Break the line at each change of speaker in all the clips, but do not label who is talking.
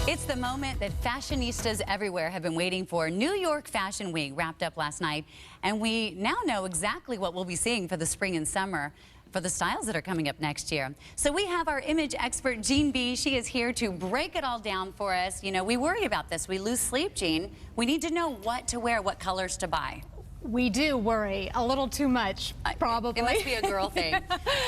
It's the moment that fashionistas everywhere have been waiting for. New York Fashion Week wrapped up last night, and we now know exactly what we'll be seeing for the spring and summer for the styles that are coming up next year. So we have our image expert, Jean B. She is here to break it all down for us. You know, we worry about this. We lose sleep, Jean. We need to know what to wear, what colors to buy.
We do worry a little too much, probably.
It must be a girl thing.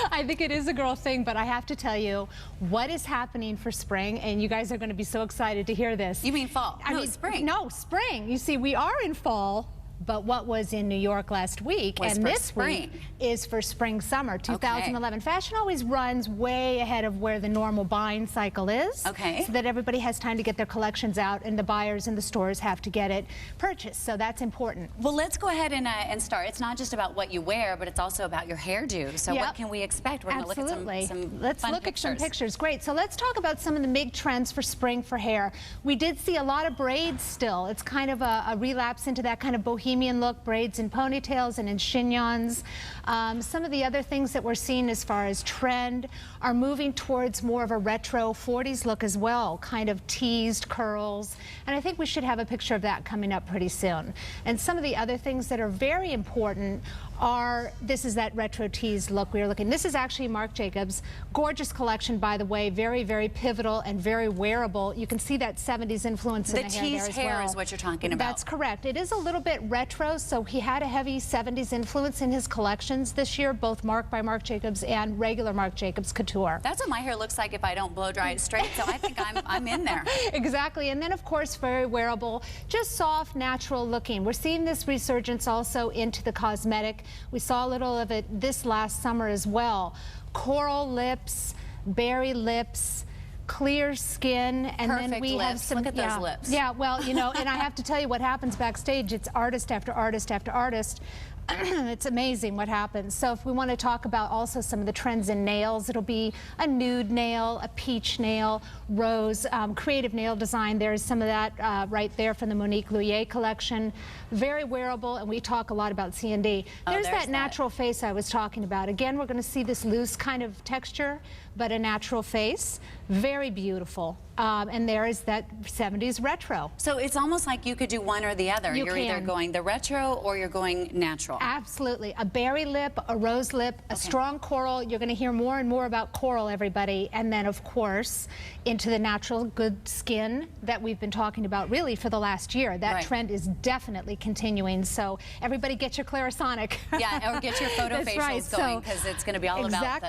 I think it is a girl thing, but I have to tell you what is happening for spring, and you guys are going to be so excited to hear this.
You mean fall? I mean spring.
No, spring. You see, we are in fall, but what was in New York last week
was
and this
spring.
week is for spring summer 2011.
Okay.
Fashion always runs way ahead of where the normal buying cycle is.
Okay.
So that everybody has time to get their collections out, and the buyers in the stores have to get it purchased. So that's important.
Well, let's go ahead and start. It's not just about what you wear, but it's also about your hairdo. So what can we expect? We're going to look at some
Let's
fun
look
pictures.
at some pictures. Great. So let's talk about some of the big trends for spring for hair. We did see a lot of braids still. It's kind of a relapse into that kind of bohemian look, braids in ponytails and in chignons. Some of the other things that we're seeing as far as trend are moving towards more of a retro 40s look as well, kind of teased curls. And I think we should have a picture of that coming up pretty soon. And some of the other things that are very important are, this is that retro teased look we were looking. This is actually Marc Jacobs. Gorgeous collection, by the way. Very, very pivotal and very wearable. You can see that 70s influence in the hair there as well.
The teased hair is what you're talking about.
That's correct. It is a little bit retro, so he had a heavy 70s influence in his collections this year, both Marc by Marc Jacobs and regular Marc Jacobs Couture.
That's what my hair looks like if I don't blow dry it straight, so I think I'm in there.
Exactly. And then, of course, very wearable, just soft, natural looking. We're seeing this resurgence also into the cosmetic. We saw a little of it this last summer as well. Coral lips, berry lips, clear skin, and
Perfect
then we
lips.
have some.
Look at those lips.
Yeah, well, you know, and I have to tell you what happens backstage. It's artist after artist after artist. It's amazing what happens. So if we want to talk about also some of the trends in nails, it'll be a nude nail, a peach nail, rose, creative nail design. There's some of that right there from the Monique Louier collection. Very wearable, and we talk a lot about C&D. There's that natural face I was talking about. Again, we're going to see this loose kind of texture, but a natural face. Very beautiful. And there is that 70s retro.
So it's almost like you could do one or the other.
You're
either going the retro or you're going natural.
Absolutely. A berry lip, a rose lip, a strong coral. You're going to hear more and more about coral, everybody. And then, of course, into the natural good skin that we've been talking about really for the last year. That trend is definitely continuing. So everybody get your Clarisonic.
Yeah, or get your photo facials going, because it's going to be all about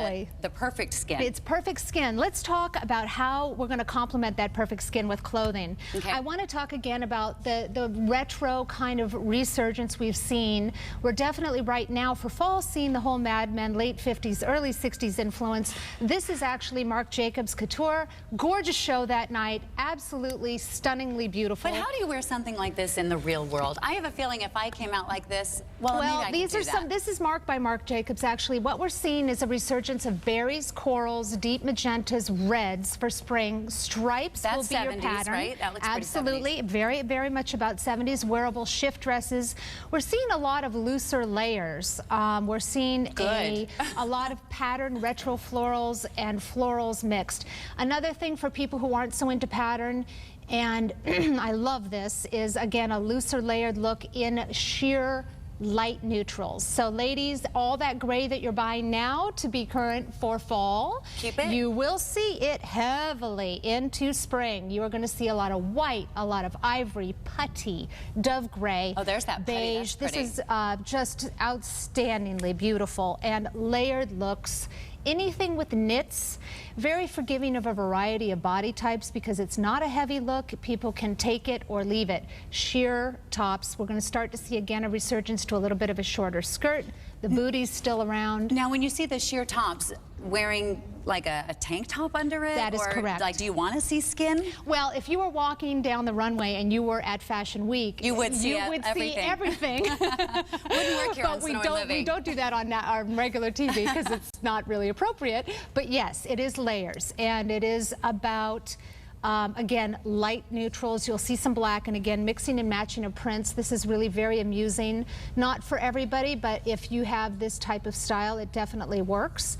the perfect skin.
It's perfect skin. Let's talk about how we're going to complement that perfect skin with clothing. I want to talk again about the retro kind of resurgence we've seen. We're definitely right now for fall seeing the whole Mad Men late 50s, early 60s influence. This is actually Marc Jacobs Couture. Gorgeous show that night. Absolutely stunningly beautiful.
But how do you wear something like this in the real world? I have a feeling if I came out like this, well maybe I
these
could
are
do
some.
that.
This is Marc by Marc Jacobs. Actually, what we're seeing is a resurgence of berries, corals, deep magentas, reds for spring. Stripes will be your pattern.
Right? That looks
Absolutely,
pretty 70s.
very, very much about 70s. Wearable shift dresses. We're seeing a lot of looser layers. We're seeing a lot of pattern, retro florals and florals mixed. Another thing for people who aren't so into pattern, and I love this, is again a looser layered look in sheer light neutrals. So ladies, all that gray that you're buying now to be current for fall,
keep it.
You will see it heavily into spring. You are going to see a lot of white, a lot of ivory, putty, dove gray.
Oh, there's that
beige.
This
is just outstandingly beautiful and layered looks. Anything with knits, very forgiving of a variety of body types because it's not a heavy look. People can take it or leave it. Sheer tops. We're going to start to see again a resurgence to a little bit of a shorter skirt. The booty's still around.
Now, when you see the sheer tops, wearing like a tank top under it?
That is correct.
Like, do you want to see skin?
Well, if you were walking down the runway and you were at Fashion Week,
you would see
everything.
Wouldn't work here on Snowy Living.
We don't do that on our regular TV because it's not really appropriate. But yes, it is layers, and it is about again, light neutrals. You'll see some black, and again, mixing and matching of prints. This is really very amusing. Not for everybody, but if you have this type of style, it definitely works.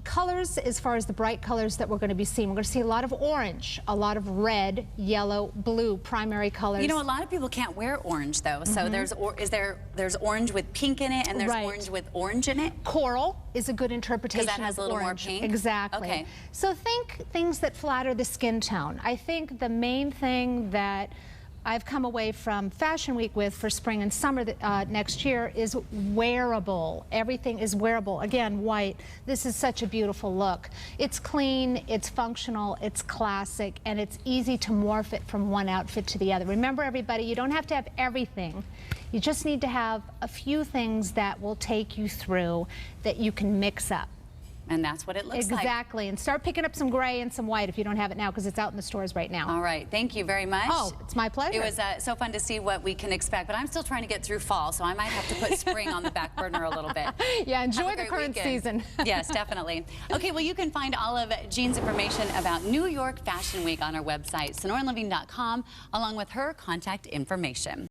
Colors, as far as the bright colors that we're going to be seeing, we're going to see a lot of orange, a lot of red, yellow, blue, primary colors.
You know, a lot of people can't wear orange though. So there's orange with pink in it, and there's orange with orange in it.
Coral is a good interpretation.
Because that has a little
orange.
more pink.
Exactly.
Okay.
So think things that flatter the skin tone. I think the main thing that I've come away from Fashion Week with for spring and summer next year is wearable. Everything is wearable. Again, white. This is such a beautiful look. It's clean, it's functional, it's classic, and it's easy to morph it from one outfit to the other. Remember, everybody, you don't have to have everything. You just need to have a few things that will take you through that you can mix up.
And that's what it looks like.
Exactly. And start picking up some gray and some white if you don't have it now, because it's out in the stores right now.
All right. Thank you very much.
Oh, it's my pleasure.
It was so fun to see what we can expect, but I'm still trying to get through fall, so I might have to put spring on the back burner a little bit.
Yeah, enjoy the current season.
Yes, definitely. Okay, well, you can find all of Jean's information about New York Fashion Week on our website, SonoraLiving.com, along with her contact information.